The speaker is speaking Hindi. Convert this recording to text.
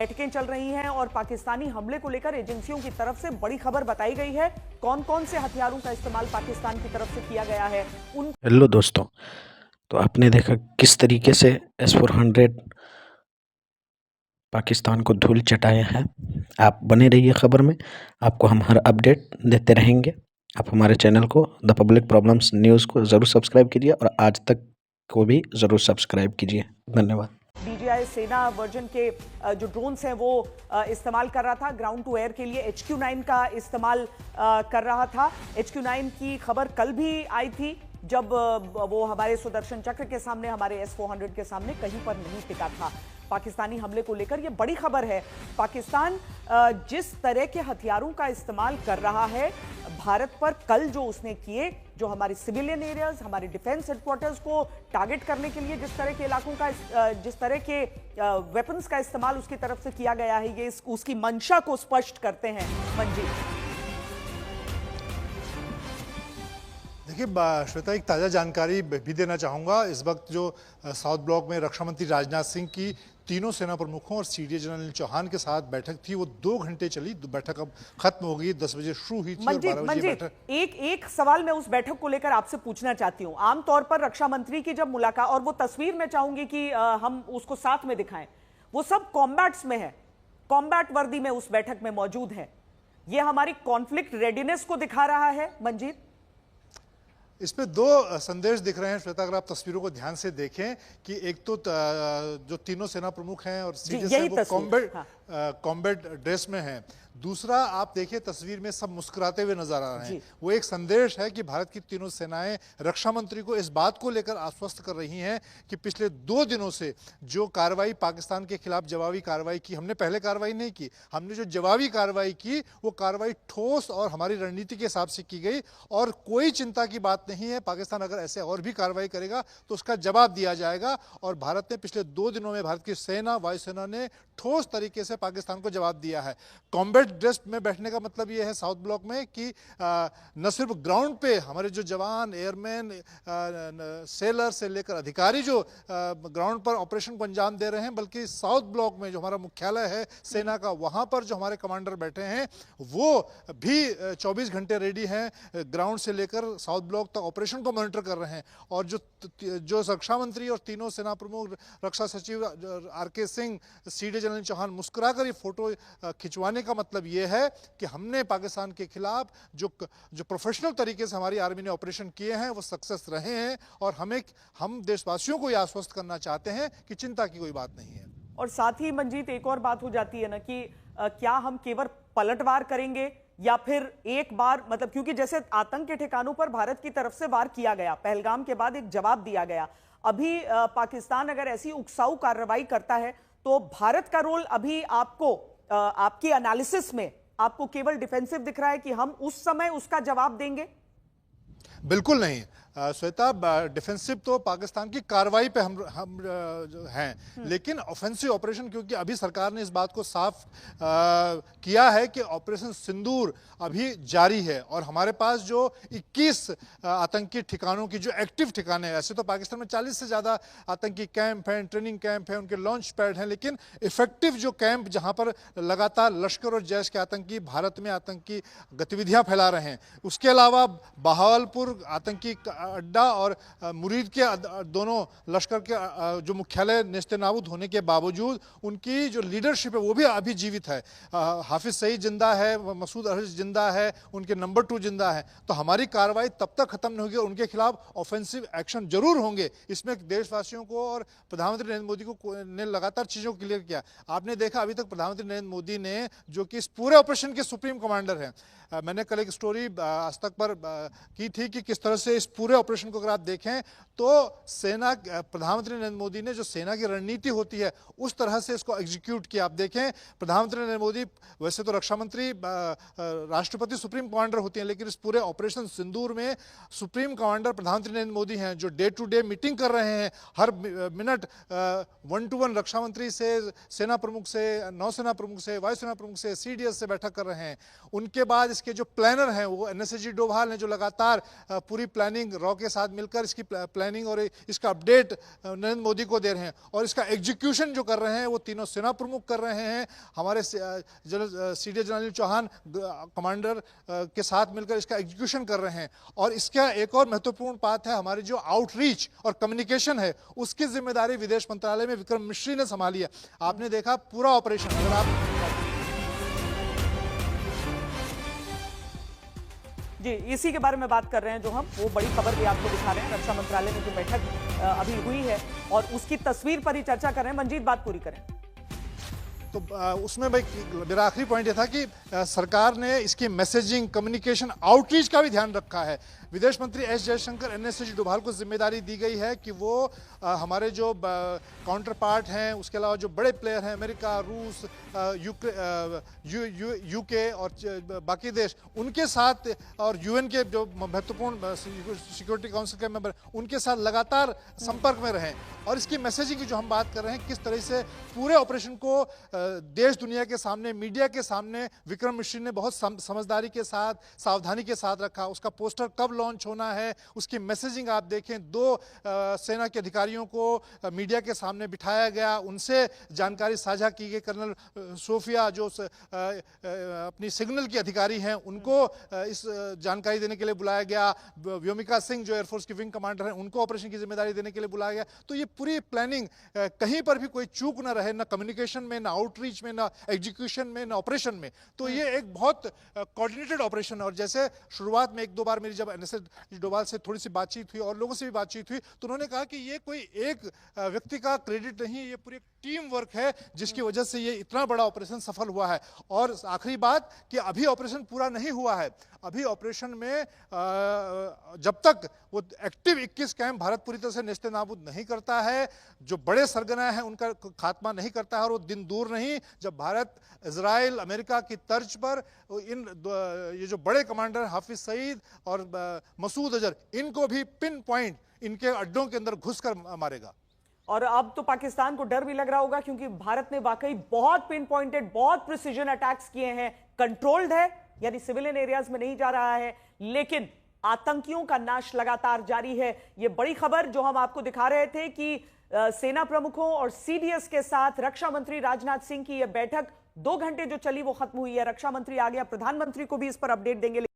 बैठकें चल रही हैं और पाकिस्तानी हमले को लेकर एजेंसियों की तरफ से बड़ी खबर बताई गई है। कौन कौन से हथियारों का इस्तेमाल पाकिस्तान की तरफ से किया गया है हेलो दोस्तों, तो आपने देखा किस तरीके से S-400 पाकिस्तान को धूल चटाया है। आप बने रहिए खबर में, आपको हम हर अपडेट देते रहेंगे। आप हमारे चैनल को द पब्लिक प्रॉब्लम्स न्यूज़ को ज़रूर सब्सक्राइब कीजिए और आज तक को भी ज़रूर सब्सक्राइब कीजिए। धन्यवाद। DJI सेना वर्जन के जो ड्रोन्स हैं वो इस्तेमाल कर रहा था। ग्राउंड टू एयर के लिए HQ-9 का इस्तेमाल कर रहा था। HQ-9 की खबर कल भी आई थी जब वो हमारे सुदर्शन चक्र के सामने, हमारे S-400 के सामने कहीं पर नहीं टिका था। पाकिस्तानी हमले को लेकर ये बड़ी खबर है। पाकिस्तान जिस तरह के हथियारों का इस्तेमाल कर रहा है भारत पर, कल जो उसने किए, जो हमारे सिविलियन एरियाज, हमारे डिफेंस हेडक्वार्टर्स को टारगेट करने के लिए जिस तरह के इलाकों का, जिस तरह के वेपन्स का इस्तेमाल उसकी तरफ से किया गया है, ये उसकी मंशा को स्पष्ट करते हैं। मंजीत, देखिए श्वेता, एक ताज़ा जानकारी भी देना चाहूँगा। इस वक्त जो साउथ ब्लॉक में रक्षा मंत्री राजनाथ सिंह की तीनों सेना प्रमुखों और CDA जनरल चौहान के साथ बैठक थी, वो 2 घंटे चली। बैठक अब खत्म हो गई, 10 बजे शुरू हुई थी और 12 बजे बैठक। एक सवाल मैं उस बैठक को लेकर आपसे पूछना चाहती हूँ। आमतौर पर रक्षा मंत्री की जब मुलाकात, और वो तस्वीर मैं चाहूंगी कि हम उसको साथ में दिखाएं, वो सब कॉम्बैट्स में है, कॉम्बैट वर्दी में उस बैठक में मौजूद है। ये हमारी कॉन्फ्लिक्ट रेडीनेस को दिखा रहा है। मंजीत, इसमें 2 संदेश दिख रहे हैं श्वेता, अगर आप तस्वीरों को ध्यान से देखें कि एक तो जो तीनों सेना प्रमुख हैं और CDS हैं वो कॉम्बैट ड्रेस में हैं। दूसरा, आप देखिए तस्वीर में सब मुस्कुराते हुए नजर आ रहे हैं। वो एक संदेश है कि भारत की तीनों सेनाएं रक्षा मंत्री को इस बात को लेकर आश्वस्त कर रही हैं कि पिछले 2 दिनों से जो कार्रवाई पाकिस्तान के खिलाफ जवाबी कार्रवाई की, हमने पहले कार्रवाई नहीं की, हमने जो जवाबी कार्रवाई की वो कार्रवाई ठोस और हमारी रणनीति के हिसाब से की गई और कोई चिंता की बात नहीं है। पाकिस्तान अगर ऐसे और भी कार्रवाई करेगा तो उसका जवाब दिया जाएगा। और भारत ने पिछले 2 दिनों में, भारत की सेना, वायुसेना ने ठोस तरीके से पाकिस्तान को जवाब दिया है। कॉम्बैट ड्रेस में बैठने का मतलब यह है साउथ ब्लॉक में कि न सिर्फ ग्राउंड पे हमारे जो जवान, एयरमैन, सेलर से लेकर अधिकारी जो ग्राउंड पर ऑपरेशन को अंजाम दे रहे हैं, बल्कि साउथ ब्लॉक में जो हमारा मुख्यालय है सेना का, वहां पर जो हमारे कमांडर बैठे हैं वो भी 24 घंटे रेडी हैं, ग्राउंड से लेकर साउथ ब्लॉक तक ऑपरेशन को मॉनिटर कर रहे हैं। और जो रक्षा मंत्री और तीनों सेना प्रमुख, रक्षा सचिव RK Singh, CDA general Chauhan मुस्कुराकर ये फोटो खिंचवाने का मतलब ये है कि हमने पाकिस्तान के खिलाफ जो प्रोफेशनल तरीके से हमारी आर्मी ने ऑपरेशन किए हैं वो सक्सेस रहे हैं। और हम देशवासियों को ये आश्वस्त करना चाहते हैं कि चिंता की कोई बात नहीं है। और साथ ही मंजीत, एक और बात हो जाती है ना कि क्या हम केवल पलटवार करेंगे या फिर एक बार, मतलब क्योंकि जैसे आतंक के ठिकानों पर भारत की तरफ से वार किया गया, पहलगाम के बाद एक जवाब दिया गया, अभी पाकिस्तान अगर ऐसी उकसाऊ कार्रवाई करता है तो भारत का रोल अभी आपको, आपकी एनालिसिस में आपको केवल डिफेंसिव दिख रहा है कि हम उस समय उसका जवाब देंगे? बिल्कुल नहीं श्वेता, डिफेंसिव तो पाकिस्तान की कार्रवाई पे हम हैं, लेकिन ऑफेंसिव ऑपरेशन, क्योंकि अभी सरकार ने इस बात को साफ किया है कि ऑपरेशन सिंदूर अभी जारी है और हमारे पास जो 21 आतंकी ठिकानों की जो एक्टिव ठिकाने हैं, ऐसे तो पाकिस्तान में 40 से ज़्यादा आतंकी कैंप हैं, ट्रेनिंग कैंप हैं, उनके लॉन्च पैड हैं, लेकिन इफेक्टिव जो कैंप जहां पर लगातार लश्कर और जैश के आतंकी भारत में आतंकी गतिविधियां फैला रहे हैं, उसके अलावा बहावलपुर आतंकी अड्डा और मुरीद के दोनों लश्कर के जो मुख्यालय नेस्तनाबूद होने के बावजूद उनकी जो लीडरशिप है वो भी अभी जीवित है। हाफिज सईद जिंदा है, मसूद अजहर जिंदा है, उनके नंबर 2 जिंदा है। तो हमारी कार्रवाई तब तक खत्म नहीं होगी, उनके खिलाफ ऑफेंसिव एक्शन जरूर होंगे। इसमें देशवासियों को और प्रधानमंत्री नरेंद्र मोदी को ने लगातार चीजों को क्लियर किया। आपने देखा अभी तक प्रधानमंत्री नरेंद्र मोदी ने, जो कि इस पूरे ऑपरेशन के सुप्रीम कमांडर हैं, मैंने कल एक स्टोरी आज तक पर की थी कि किस तरह से इस पूरे ऑपरेशन को अगर आप देखें तो सेना, प्रधानमंत्री नरेंद्र मोदी ने जो सेना की रणनीति होती है उस तरह से इसको एग्जीक्यूट किया। आप देखें प्रधानमंत्री नरेंद्र मोदी वैसे तो रक्षा मंत्री, राष्ट्रपति सुप्रीम कमांडर होते हैं, लेकिन इस पूरे ऑपरेशन सिंदूर में सुप्रीम कमांडर प्रधानमंत्री नरेंद्र मोदी हैं, जो डे टू डे मीटिंग कर रहे हैं, हर मिनट 1-to-1 रक्षा मंत्री से, सेना प्रमुख से, नौसेना प्रमुख से, वायुसेना प्रमुख से, CDS से बैठक कर रहे हैं। उनके बाद इसके जो प्लानर हैं वो NSAG डोभाल हैं, जो लगातार पूरी प्लानिंग रॉ के साथ मिलकर इसकी प्लानिंग और इसका अपडेट नरेंद्र मोदी को दे रहे हैं, और इसका एग्जीक्यूशन जो कर रहे हैं वो तीनों सेना प्रमुख कर रहे हैं। हमारे सीडीएस जनरल चौहान कमांडर के साथ मिलकर इसका एग्जीक्यूशन कर रहे हैं। और इसका एक और महत्वपूर्ण बात है, हमारी जो आउटरीच और कम्युनिकेशन है उसकी जिम्मेदारी विदेश मंत्रालय में विक्रम मिश्री ने संभाली है। आपने देखा पूरा ऑपरेशन, अगर आप जी इसी के बारे में बात कर रहे हैं जो हम, वो बड़ी खबर भी आपको दिखा रहे हैं। रक्षा मंत्रालय में जो बैठक अभी हुई है और उसकी तस्वीर पर ही चर्चा कर रहे हैं। मंजीत बात पूरी करें। तो उसमें भाई मेरा आखिरी पॉइंट ये था कि सरकार ने इसकी मैसेजिंग, कम्युनिकेशन, आउटरीच का भी ध्यान रखा है। विदेश मंत्री एस जयशंकर, एनएसएस डोभाल को जिम्मेदारी दी गई है कि वो हमारे जो काउंटर पार्ट हैं, उसके अलावा जो बड़े प्लेयर हैं अमेरिका, रूस, यूके और बाकी देश, उनके साथ और यूएन के जो महत्वपूर्ण सिक्योरिटी काउंसिल के मेंबर, उनके साथ लगातार संपर्क में रहें। और इसकी मैसेजिंग की जो हम बात कर रहे हैं, किस तरह से पूरे ऑपरेशन को देश दुनिया के सामने, मीडिया के सामने विक्रम मिश्री ने बहुत समझदारी के साथ, सावधानी के साथ रखा। उसका पोस्टर कब लॉन्च होना है, उसकी मैसेजिंग आप देखें। 2 सेना के अधिकारियों को मीडिया के सामने बिठाया गया, उनसे जानकारी साझा की गई। कर्नल सोफिया जो अपनी सिग्नल की अधिकारी हैं, उनको इस जानकारी देने के लिए बुलाया गया। व्योमिका सिंह जो एयरफोर्स की विंग कमांडर हैं, उनको ऑपरेशन की जिम्मेदारी देने के लिए बुलाया गया। तो ये पूरी प्लानिंग, कहीं पर भी कोई चूक ना रहे, ना कम्युनिकेशन में, ना आउटरीच में, ना एग्जीक्यूशन में, ना ऑपरेशन में। तो ये एक बहुत कोऑर्डिनेटेड ऑपरेशन है। और जैसे शुरुआत में 1-2 बार मेरी जब एनएसएस डोभाल से थोड़ी सी बातचीत हुई और लोगों से भी बातचीत हुई, तो उन्होंने कहा कि ये कोई एक व्यक्ति का क्रेडिट नहीं, ये पूरी टीम वर्क है जिसकी वजह से ये इतना बड़ा ऑपरेशन सफल हुआ है। और आखिरी बात कि अभी ऑपरेशन पूरा नहीं हुआ है। अभी ऑपरेशन में जब तक वो एक्टिव 21 कैंप भारत पूरी तरह से नेस्ते नाबूद नहीं करता है, जो बड़े सरगना हैं उनका खात्मा नहीं करता है, और वो दिन दूर नहीं जब भारत इजराइल, अमेरिका की तर्ज पर ये जो बड़े कमांडर हाफिज सईद और मसूद अजहर, इनको भी पिन पॉइंट इनके अड्डों के अंदर घुसकर मारेगा। और अब तो पाकिस्तान को डर भी लग रहा होगा, क्योंकि भारत ने वाकई बहुत पिन पॉइंटेड, बहुत प्रिसीजन अटैक्स किए हैं। कंट्रोल्ड है, यानी सिविलियन एरियाज में नहीं जा रहा है, लेकिन आतंकियों का नाश लगातार जारी है। यह बड़ी खबर जो हम आपको दिखा रहे थे कि सेना प्रमुखों और सीडीएस के साथ रक्षा मंत्री राजनाथ सिंह की यह बैठक 2 घंटे जो चली वो खत्म हुई है। रक्षा मंत्री आ गया, प्रधानमंत्री को भी इस पर अपडेट देंगे।